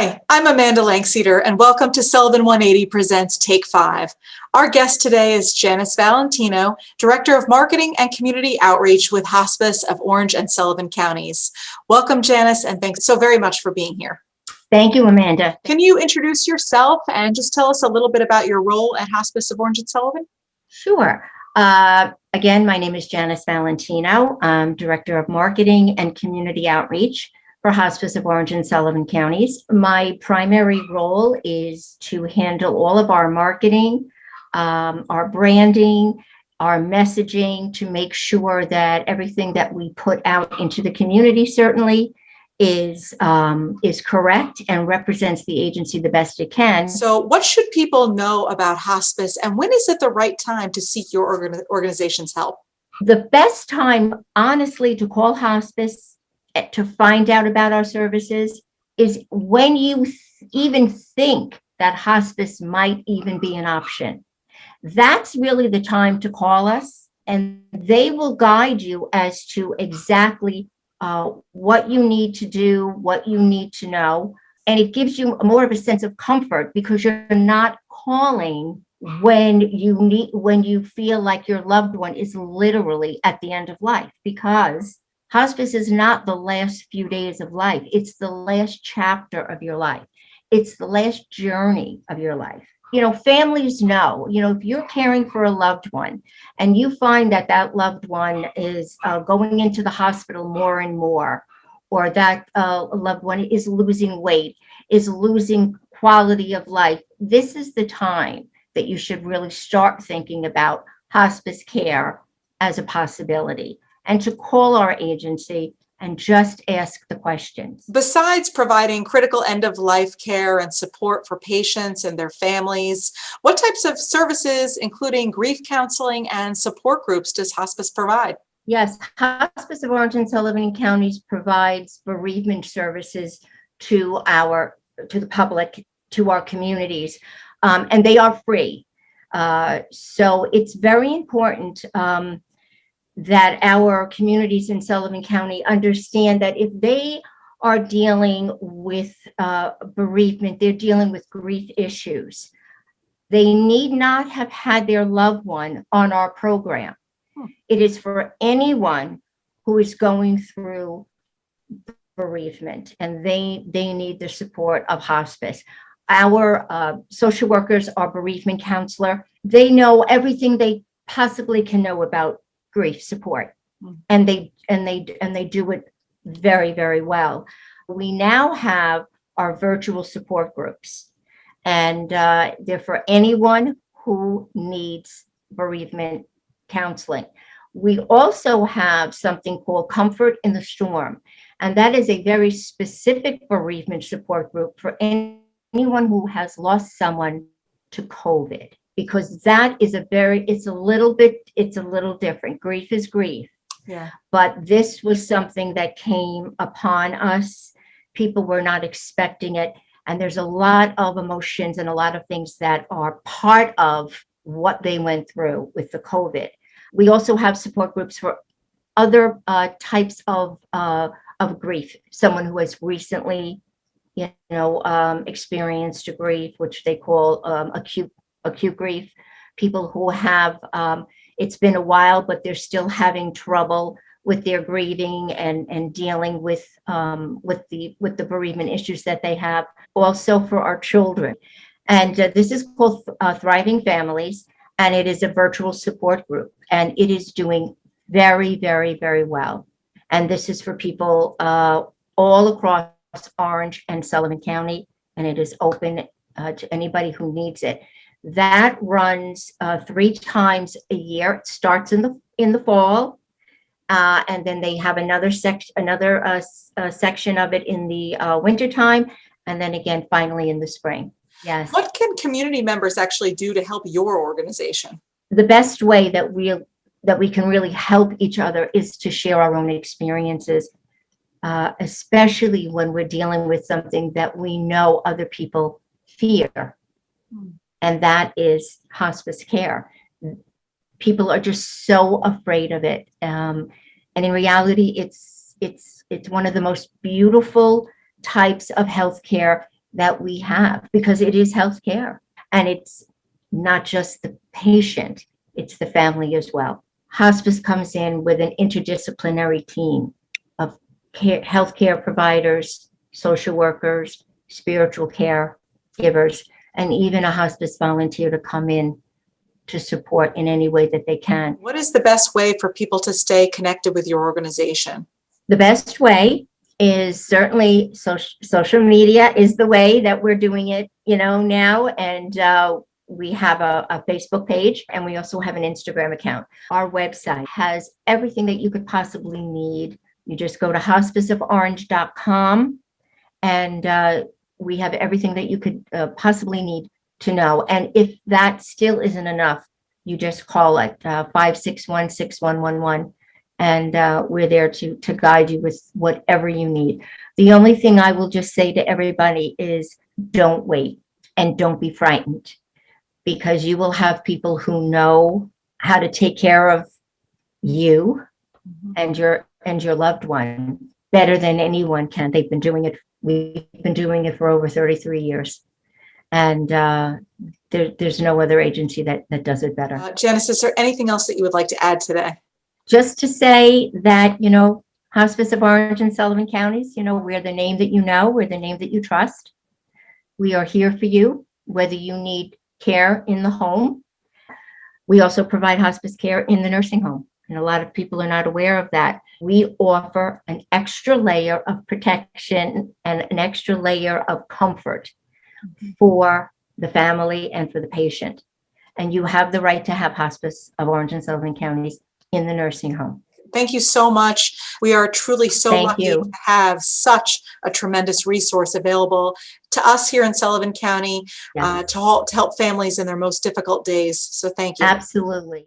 Hi, I'm Amanda Langseter, and welcome to Sullivan 180 Presents Take 5. Our guest today is Janice Valentino, Director of Marketing and Community Outreach with Hospice of Orange and Sullivan Counties. Welcome, Janice, and thanks so very much for being here. Thank you, Amanda. Can you introduce yourself and just tell us a little bit about your role at Hospice of Orange and Sullivan? Sure. Again, my name is Janice Valentino. I'm Director of Marketing and Community Outreach for Hospice of Orange and Sullivan Counties. My primary role is to handle all of our marketing, our branding, our messaging, to make sure that everything that we put out into the community certainly is correct and represents the agency the best it can. So what should people know about hospice, and when is it the right time to seek your organization's help? The best time, honestly, to call hospice to find out about our services is when you even think that hospice might even be an option. That's really the time to call us, and they will guide you as to exactly what you need to do, what you need to know. And it gives you more of a sense of comfort because you're not calling when you feel like your loved one is literally at the end of life, because hospice is not the last few days of life. It's the last chapter of your life. It's the last journey of your life. Families know, if you're caring for a loved one and you find that that loved one is going into the hospital more and more, or that loved one is losing weight, is losing quality of life, this is the time that you should really start thinking about hospice care as a possibility, and to call our agency and just ask the questions. Besides providing critical end-of-life care and support for patients and their families, what types of services, including grief counseling and support groups, does hospice provide? Yes, Hospice of Orange and Sullivan Counties provides bereavement services to the public, to our communities, and they are free. So it's very important that our communities in Sullivan County understand that if they are dealing with bereavement, they're dealing with grief issues, they need not have had their loved one on our program. It is for anyone who is going through bereavement, and they need the support of hospice. Our social workers, our bereavement counselor, they know everything they possibly can know about grief support, and they do it very, very well. We now have our virtual support groups, and they're for anyone who needs bereavement counseling. We also have something called Comfort in the Storm, and that is a very specific bereavement support group for anyone who has lost someone to COVID, because that is it's a little different. Grief is grief. Yeah. But this was something that came upon us. People were not expecting it. And there's a lot of emotions and a lot of things that are part of what they went through with the COVID. We also have support groups for other types of grief. Someone who has recently, experienced a grief, which they call acute grief. People who have, it's been a while, but they're still having trouble with their grieving and dealing with the bereavement issues that they have. Also for our children. And this is called Thriving Families, and it is a virtual support group, and it is doing very, very, very well. And this is for people all across Orange and Sullivan County, and it is open to anybody who needs it. That runs 3 times a year. It starts in the fall, and then they have another section of it in the wintertime, and then again finally in the spring. Yes. What can community members actually do to help your organization? The best way that we can really help each other is to share our own experiences, especially when we're dealing with something that we know other people fear. And that is hospice care. People are just so afraid of it. And in reality, it's one of the most beautiful types of healthcare that we have, because it is healthcare, and it's not just the patient, it's the family as well. Hospice comes in with an interdisciplinary team of healthcare providers, social workers, spiritual care givers, and even a hospice volunteer to come in to support in any way that they can. What is the best way for people to stay connected with your organization? The best way is certainly social media is the way that we're doing it, now. And we have a Facebook page, and we also have an Instagram account. Our website has everything that you could possibly need. You just go to hospiceoforange.com, and we have everything that you could possibly need to know. And if that still isn't enough, you just call it 561-6111. And we're there to guide you with whatever you need. The only thing I will just say to everybody is don't wait and don't be frightened, because you will have people who know how to take care of you and your loved one better than anyone can. We've been doing it for over 33 years. And there's no other agency that does it better. Janice, is there anything else that you would like to add today? Just to say that, Hospice of Orange and Sullivan counties, we're the name that you know, we're the name that you trust. We are here for you, whether you need care in the home. We also provide hospice care in the nursing home, and a lot of people are not aware of that. We offer an extra layer of protection and an extra layer of comfort for the family and for the patient. And you have the right to have Hospice of Orange and Sullivan counties in the nursing home. Thank you so much. We are truly so lucky to have such a tremendous resource available to us here in Sullivan County, to help families in their most difficult days. So thank you. Absolutely.